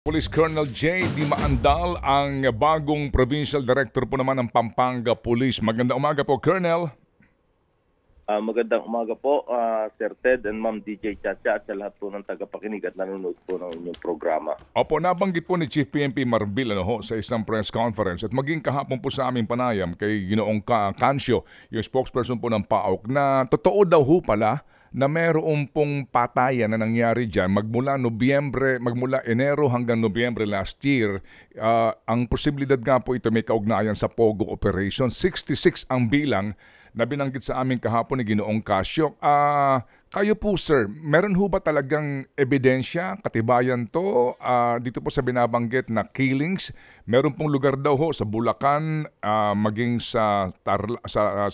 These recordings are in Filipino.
Police Colonel J.D. Maandal, ang bagong Provincial Director po naman ng Pampanga Police. Magandang umaga po, Colonel. Magandang umaga po, Sir Ted and Ma'am DJ Chacha at sa lahat po ng tagapakinig at nanonood po ng inyong programa. Opo, nabanggit po ni Chief PNP Marbil sa isang press conference at maging kahapon po sa aming panayam kay Ginoong Cancio, yung spokesperson po ng PAOK, na totoo daw ho pala na mayroong pong patayan na nangyari dyan magmula Enero hanggang Nobyembre last year. Ang posibilidad nga po ito may kaugnayan sa Pogo Operation. 66 ang bilang na binanggit sa amin kahapon ni Ginoong Casio. Kayo po, sir, meron ho ba talagang ebidensya, katibayan to dito po sa binabanggit na killings? Meron pong lugar daw ho sa Bulacan, maging sa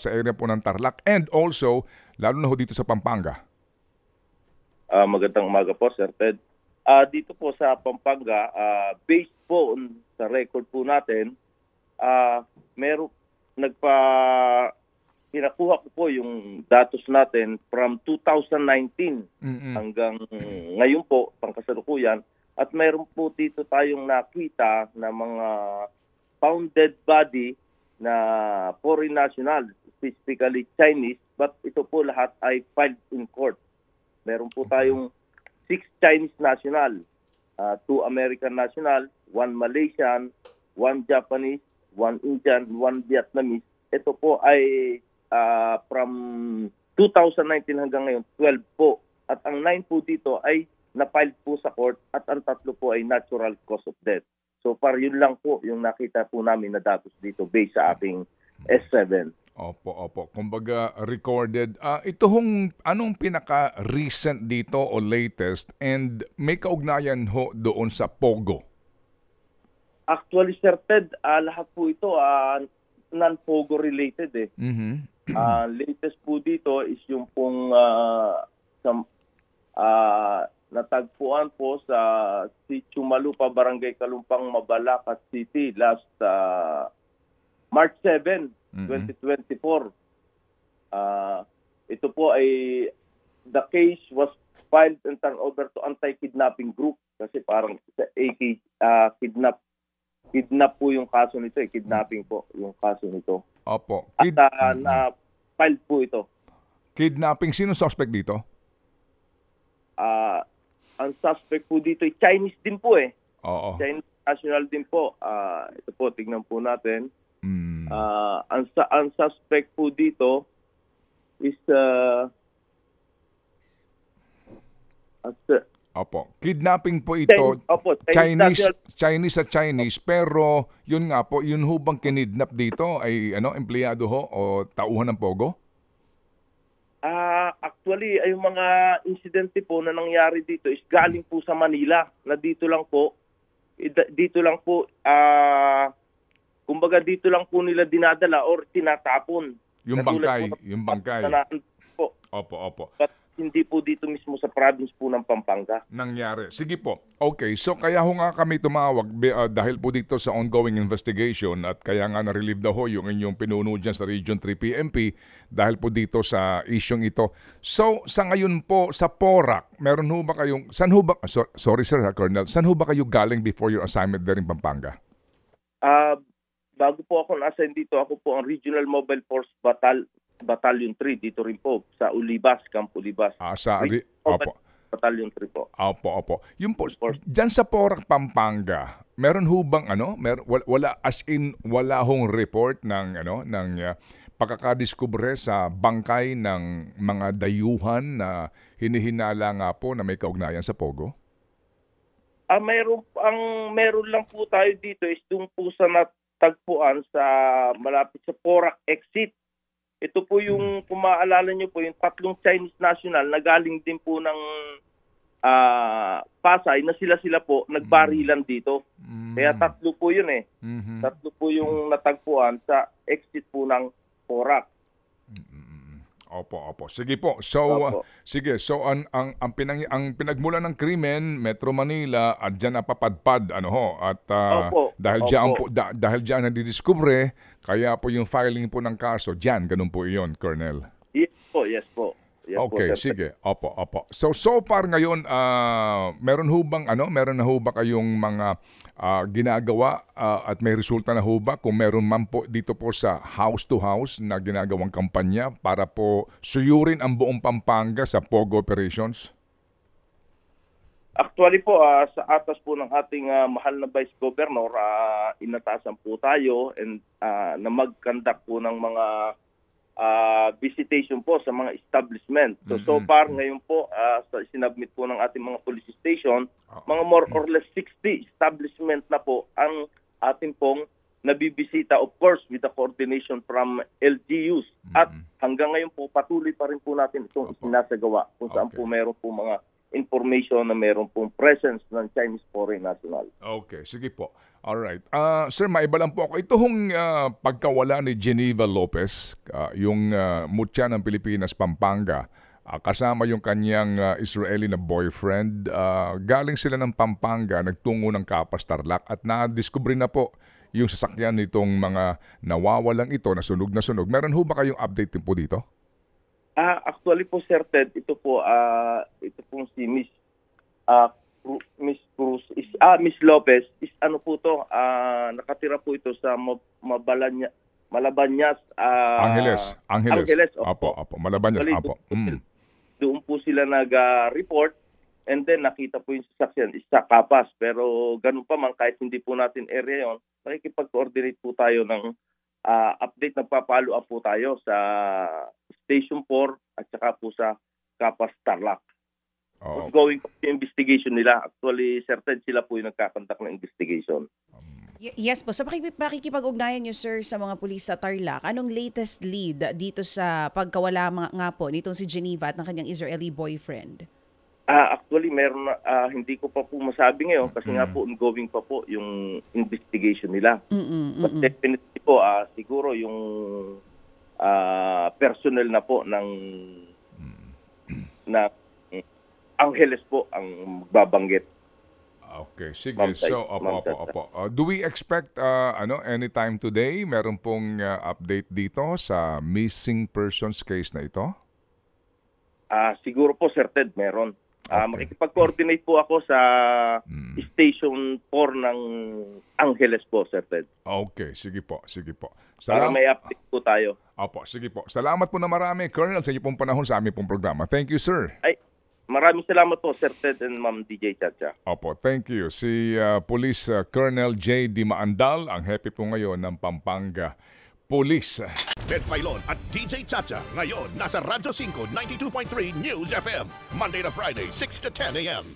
area po ng Tarlac, and also lalo na ho dito sa Pampanga. Magandang umaga po, Sir Ted. Dito po sa Pampanga, based po sa record po natin, pinakuha ko po yung datos natin from 2019 hanggang ngayon po, pangkasalukuyan. At mayroon po dito tayong nakita na mga found dead body na foreign national, specifically Chinese, but ito po lahat ay filed in court. Meron po tayong 6 Chinese national, 2 American national, 1 Malaysian, 1 Japanese, 1 Indian, 1 Vietnamese. Ito po ay from 2019 hanggang ngayon, 12 po. At ang 9 po dito ay na-filed po sa court at ang 3 po ay natural cause of death. So far, yun lang po yung nakita po namin na datos dito based sa ating S7. Opo. Kumbaga recorded. Ito hong anong pinaka-recent dito o latest, and may kaugnayan ho doon sa Pogo? Actually, Sir Ted, lahat po ito non-Pogo related eh. Latest po dito is yung pong natagpuan po sa Sitio Malupa, Barangay Kalumpang, Mabalacat City last March 7, 2024. Ito po ay the case was filed and turned over to anti-kidnapping group kasi parang kidnap po yung kaso nito, kidnapping po yung kaso nito. Opo. At na-filed po ito. Kidnapping, sino suspect dito? Ang suspect po dito ay Chinese din po eh. Oo. Chinese national din po. Ito po, tignan po natin. Ang suspect po dito is Opo. Kidnapping po ito. Chinese sa Chinese, pero yun nga po, yun ho bang kinidnap dito ay empleyado ho o tauhan ng Pogo? Actually, ay yung mga insidente po na nangyari dito is galing po sa Manila, na dito lang po kumbaga dito lang po nila dinadala or tinatapon. Yung bangkay. Opo. But hindi po dito mismo sa province po ng Pampanga. Nangyari. Sige po. Okay, so kaya ho nga kami tumawag dahil po dito sa ongoing investigation at kaya nga na-relieve daw ho yung inyong pinuno dyan sa Region 3 PNP dahil po dito sa isyong ito. So, sa ngayon po, sa Porac, meron ho ba kayong, sorry sir, Colonel, saan ho ba kayo galing before your assignment there in Pampanga? Bago po ako na-assign dito, ako po ang Regional Mobile Force Battalion 3 dito rin po sa Ulibas, Camp Ulibas. Opo. Battalion 3 po. Opo. Yung po, dyan sa Porac, Pampanga, meron ho bang wala hong report ng pagkakadiskubre sa bangkay ng mga dayuhan na hinihinala nga po na may kaugnayan sa Pogo? Meron lang po tayo dito is doon po sa natagpuan sa malapit sa Porac exit. Ito po yung, kung maaalala nyo po, yung 3 Chinese national na galing din po ng Pasay na sila po nagbarilan dito. Kaya 3 po yun eh. 3 po yung natagpuan sa exit po ng Porac. Opo. Sige po. So, So, ang pinagmulan ng krimen, Metro Manila, at dyan napapadpad, at dahil dyan nadidiskubre, kaya po yung filing po ng kaso, dyan, ganun po iyon, Colonel. Yes po. Yan po, Okay, Sir. sige. Opo, opo. So far ngayon, meron na ho ba kayong mga ginagawa at may resulta na ho ba kung meron man po dito po sa house to house na ginagawang kampanya para po suyurin ang buong Pampanga sa POGO operations? Actually po, sa atas po ng ating mahal na Vice Governor, inatasan po tayo and na mag-conduct po ng mga visitation po sa mga establishment. So far, ngayon po, sa sinubmit po ng ating mga police station, mga more or less 60 establishment na po ang ating pong nabibisita, of course, with the coordination from LGUs. At hanggang ngayon po, patuloy pa rin po natin itong isinasagawa kung saan po meron po mga information na meron pong presence ng Chinese foreign national. Okay, sige po. Alright. Sir, maiba lang po ako. Ito hong pagkawala ni Geneva Lopez, yung mutya ng Pilipinas, Pampanga, kasama yung kanyang Israeli na boyfriend, galing sila ng Pampanga, nagtungo ng Kapas, Tarlac, at na-discover na po yung sasakyan nitong mga nawawalang ito, na sunog na sunog. Meron ho ba kayong update din po dito? Actually po, Sir Ted, ito po si Miss Cruz Miss Lopez is ano po to, nakatira po ito sa Malabanyas, Angeles. Opo, Malabanyas, opo. Doon po sila nag-report and then nakita po yung sasakyan is sa Kapas, pero ganun pa man, kahit hindi po natin area yon, nakikipag-coordinate po tayo ng update, nagpapalo up po tayo sa Station 4 at saka po sa Kapas, Tarlac. Going po yung investigation nila. Actually, certain sila po yung nagkakandak ng investigation. Yes po. Sa pakikipag-ugnayan nyo, sir, sa mga pulis sa Tarlac, anong latest lead dito sa pagkawala nga po nitong si Geneva at ng kanyang Israeli boyfriend? Actually, meron hindi ko pa po masabi ngayon kasi nga po ongoing pa po yung investigation nila. But definitely po, siguro yung personnel na po ng Angeles po ang magbabanggit. Okay, sige. So, opo. Do we expect anytime today meron pong update dito sa missing persons case na ito? Siguro po, Sir Ted, meron. Makikipag-coordinate po ako sa Station 4 ng Angeles po, Sir Ted. Okay, sige po. Para may update po tayo. Opo, sige po. Salamat po na marami, Colonel, sa inyo pong panahon sa aming pong programa. Thank you, sir. Maraming salamat po, Sir Ted and Ma'am DJ Chacha. Opo, thank you. Si Police Colonel J. Di Maandal, ang happy po ngayon ng Pampanga Police. Ted Filon at DJ Chacha. Ngayon, nasa Radyo 5, 92.3 News FM. Monday to Friday, 6 to 10 a.m.